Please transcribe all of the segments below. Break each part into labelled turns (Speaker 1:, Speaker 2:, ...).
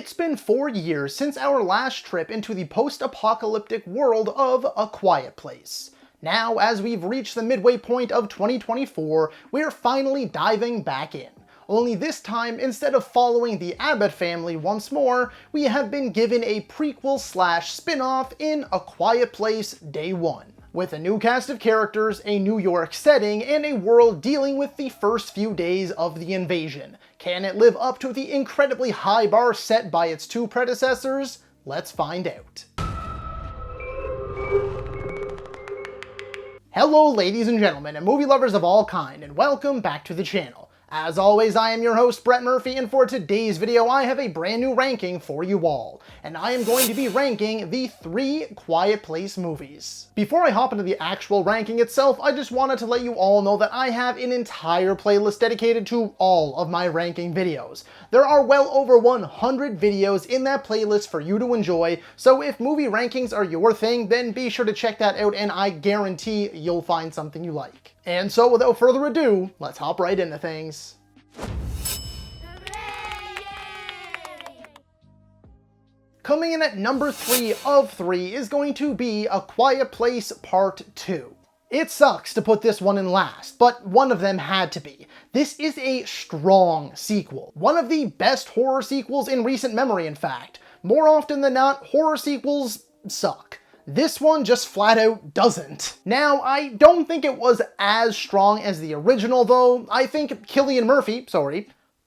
Speaker 1: It's been 4 years since our last trip into the post-apocalyptic world of A Quiet Place. Now, as we've reached the midway point of 2024, we're finally diving back in. Only this time, instead of following the Abbott family once more, we have been given a prequel/spin-off in A Quiet Place Day 1. With a new cast of characters, a New York setting, and a world dealing with the first few days of the invasion. Can it live up to the incredibly high bar set by its two predecessors? Let's find out. Hello ladies and gentlemen, and movie lovers of all kind, and welcome back to the channel. As always, I am your host, Brett Murphy, and for today's video, I have a brand new ranking for you all. And I am going to be ranking the 3 Quiet Place movies. Before I hop into the actual ranking itself, I just wanted to let you all know that I have an entire playlist dedicated to all of my ranking videos. There are well over 100 videos in that playlist for you to enjoy, so if movie rankings are your thing, then be sure to check that out, and I guarantee you'll find something you like. And so without further ado, let's hop right into things. Coming in at number 3 of 3 is going to be A Quiet Place Part 2. It sucks to put this one in last, but one of them had to be. This is a strong sequel. One of the best horror sequels in recent memory, in fact. More often than not, horror sequels suck. This one just flat out doesn't. Now, I don't think it was as strong as the original though. I think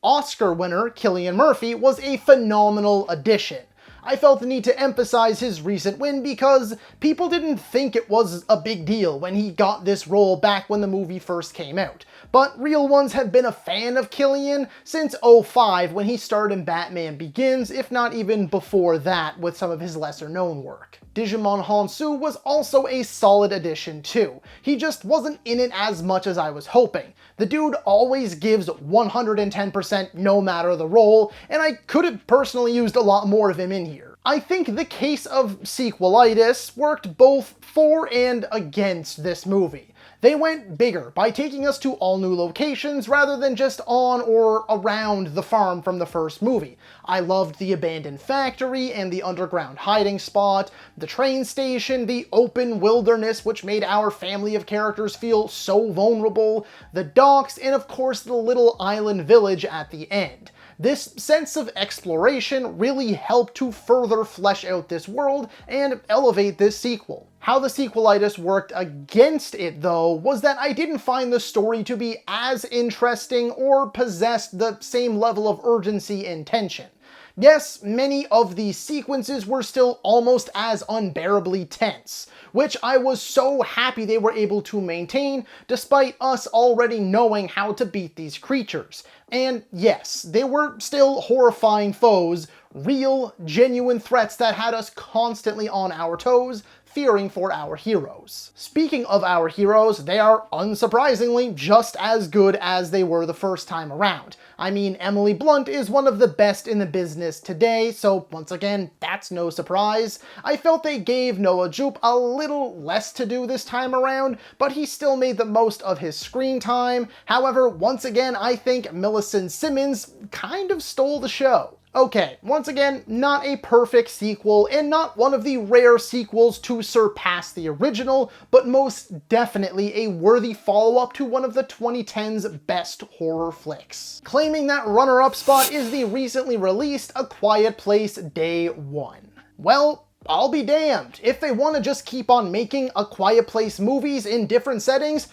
Speaker 1: Oscar winner Cillian Murphy was a phenomenal addition. I felt the need to emphasize his recent win because people didn't think it was a big deal when he got this role back when the movie first came out. But real ones have been a fan of Cillian since 2005 when he starred in Batman Begins, if not even before that with some of his lesser known work. Digimon Honshu was also a solid addition too. He just wasn't in it as much as I was hoping. The dude always gives 110% no matter the role, and I could have personally used a lot more of him in here. I think the case of sequelitis worked both for and against this movie. They went bigger by taking us to all new locations rather than just on or around the farm from the first movie. I loved the abandoned factory and the underground hiding spot, the train station, the open wilderness which made our family of characters feel so vulnerable, the docks, and of course the little island village at the end. This sense of exploration really helped to further flesh out this world and elevate this sequel. How the sequelitis worked against it, though, was that I didn't find the story to be as interesting or possessed the same level of urgency and tension. Yes, many of these sequences were still almost as unbearably tense, which I was so happy they were able to maintain despite us already knowing how to beat these creatures. And yes, they were still horrifying foes, real, genuine threats that had us constantly on our toes, fearing for our heroes. Speaking of our heroes, they are unsurprisingly just as good as they were the first time around. I mean, Emily Blunt is one of the best in the business today, so once again, that's no surprise. I felt they gave Noah Jupe a little less to do this time around, but he still made the most of his screen time. However, once again, I think Millicent Simmons kind of stole the show. Okay, once again, not a perfect sequel, and not one of the rare sequels to surpass the original, but most definitely a worthy follow-up to one of the 2010's best horror flicks. Claiming that runner-up spot is the recently released A Quiet Place Day 1. Well, I'll be damned. If they want to just keep on making A Quiet Place movies in different settings,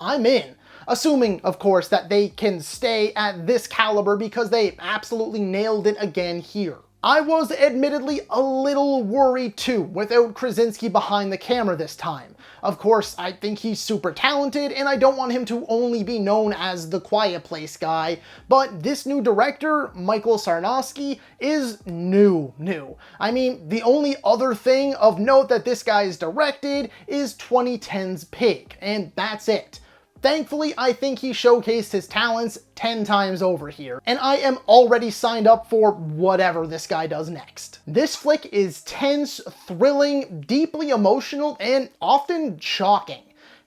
Speaker 1: I'm in. Assuming, of course, that they can stay at this caliber because they absolutely nailed it again here. I was admittedly a little worried too, without Krasinski behind the camera this time. Of course, I think he's super talented, and I don't want him to only be known as the Quiet Place guy, but this new director, Michael Sarnowski, is new. I mean, the only other thing of note that this guy's directed is 2010's Pig, and that's it. Thankfully, I think he showcased his talents 10 times over here, and I am already signed up for whatever this guy does next. This flick is tense, thrilling, deeply emotional, and often shocking.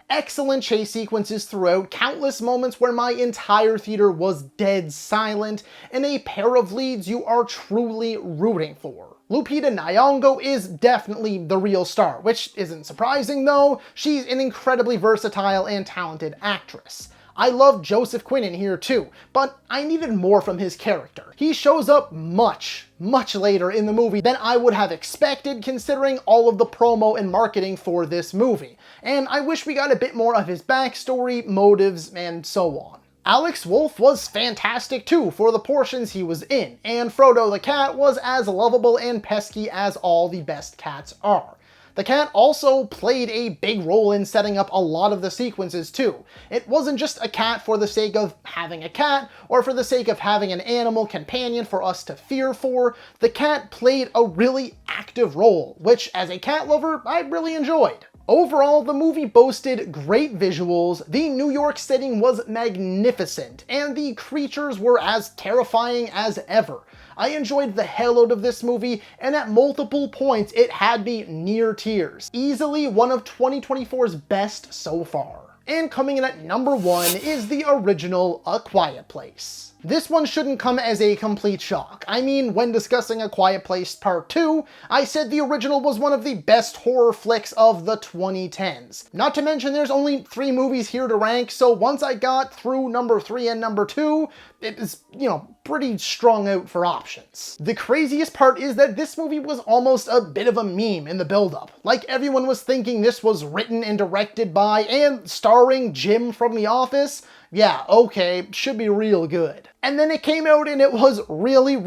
Speaker 1: Excellent chase sequences throughout, countless moments where my entire theater was dead silent, and a pair of leads you are truly rooting for. Lupita Nyong'o is definitely the real star, which isn't surprising though. She's an incredibly versatile and talented actress. I love Joseph Quinn in here too, but I needed more from his character. He shows up much later in the movie than I would have expected considering all of the promo and marketing for this movie, and I wish we got a bit more of his backstory, motives, and so on. Alex Wolff was fantastic too for the portions he was in, and Frodo the cat was as lovable and pesky as all the best cats are. The cat also played a big role in setting up a lot of the sequences too. It wasn't just a cat for the sake of having a cat, or for the sake of having an animal companion for us to fear for. The cat played a really active role, which as a cat lover, I really enjoyed. Overall, the movie boasted great visuals, the New York setting was magnificent, and the creatures were as terrifying as ever. I enjoyed the hell out of this movie, and at multiple points it had me near tears. Easily one of 2024's best so far. And coming in at number 1 is the original A Quiet Place. This one shouldn't come as a complete shock. I mean, when discussing A Quiet Place Part 2, I said the original was one of the best horror flicks of the 2010s. Not to mention there's only 3 movies here to rank, so once I got through number 3 and number 2, it was, pretty strung out for options. The craziest part is that this movie was almost a bit of a meme in the build-up. Like everyone was thinking this was written and directed by and starring Jim from The Office. Yeah, okay, should be real good. And then it came out and it was really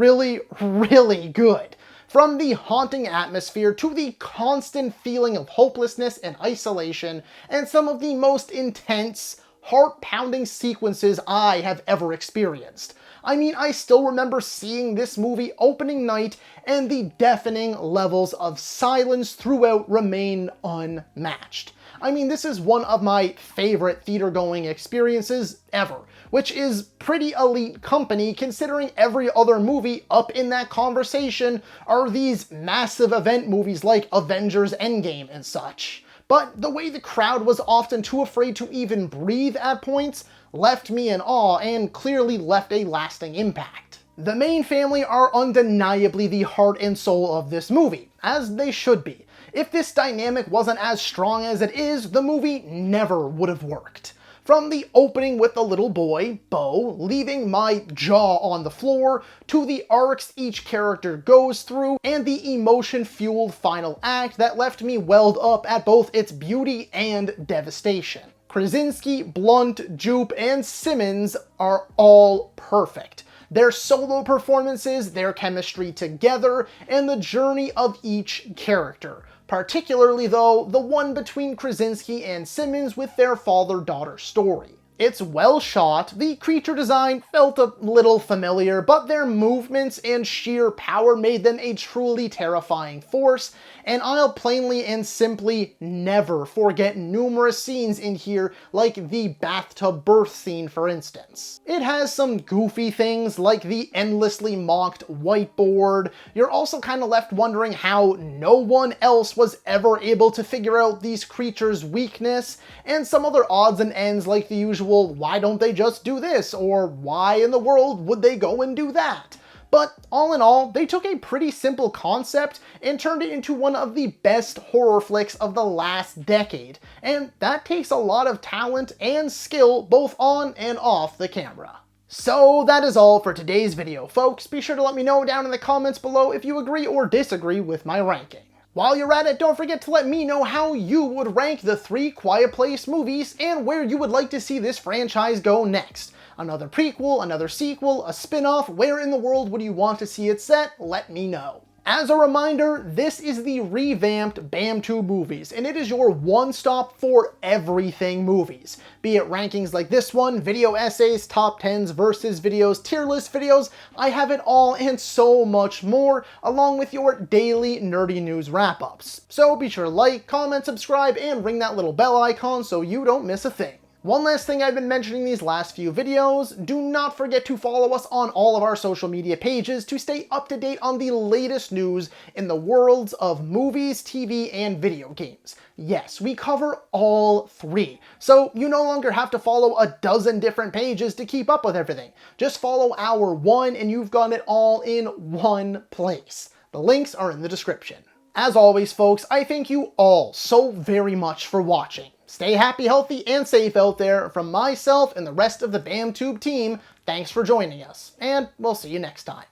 Speaker 1: good. From the haunting atmosphere to the constant feeling of hopelessness and isolation, and some of the most intense, heart-pounding sequences I have ever experienced. I mean, I still remember seeing this movie opening night, and the deafening levels of silence throughout remain unmatched. I mean, this is one of my favorite theater-going experiences ever, which is pretty elite company considering every other movie up in that conversation are these massive event movies like Avengers Endgame and such. But the way the crowd was often too afraid to even breathe at points left me in awe and clearly left a lasting impact. The main family are undeniably the heart and soul of this movie, as they should be. If this dynamic wasn't as strong as it is, the movie never would have worked. From the opening with the little boy, Bo, leaving my jaw on the floor, to the arcs each character goes through, and the emotion-fueled final act that left me welled up at both its beauty and devastation. Krasinski, Blunt, Jupe, and Simmons are all perfect. Their solo performances, their chemistry together, and the journey of each character. Particularly though, the one between Krasinski and Simmons with their father-daughter story. It's well shot, the creature design felt a little familiar, but their movements and sheer power made them a truly terrifying force, and I'll plainly and simply never forget numerous scenes in here like the bathtub birth scene for instance. It has some goofy things like the endlessly mocked whiteboard. You're also kind of left wondering how no one else was ever able to figure out these creatures' weakness, and some other odds and ends like the usual why don't they just do this, or why in the world would they go and do that? But all in all, they took a pretty simple concept and turned it into one of the best horror flicks of the last decade, and that takes a lot of talent and skill both on and off the camera. So that is all for today's video, folks. Be sure to let me know down in the comments below if you agree or disagree with my ranking. While you're at it, don't forget to let me know how you would rank the 3 Quiet Place movies and where you would like to see this franchise go next. Another prequel, another sequel, a spin-off, where in the world would you want to see it set? Let me know. As a reminder, this is the revamped BAM2 movies, and it is your one-stop for everything movies. Be it rankings like this one, video essays, top 10s, versus videos, tier list videos, I have it all and so much more, along with your daily nerdy news wrap-ups. So be sure to like, comment, subscribe, and ring that little bell icon so you don't miss a thing. One last thing I've been mentioning these last few videos, do not forget to follow us on all of our social media pages to stay up to date on the latest news in the worlds of movies, TV, and video games. Yes, we cover all three, so you no longer have to follow a dozen different pages to keep up with everything. Just follow our one and you've got it all in one place. The links are in the description. As always, folks, I thank you all so very much for watching. Stay happy, healthy, and safe out there. From myself and the rest of the BAMTube team, thanks for joining us, and we'll see you next time.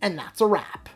Speaker 1: And that's a wrap.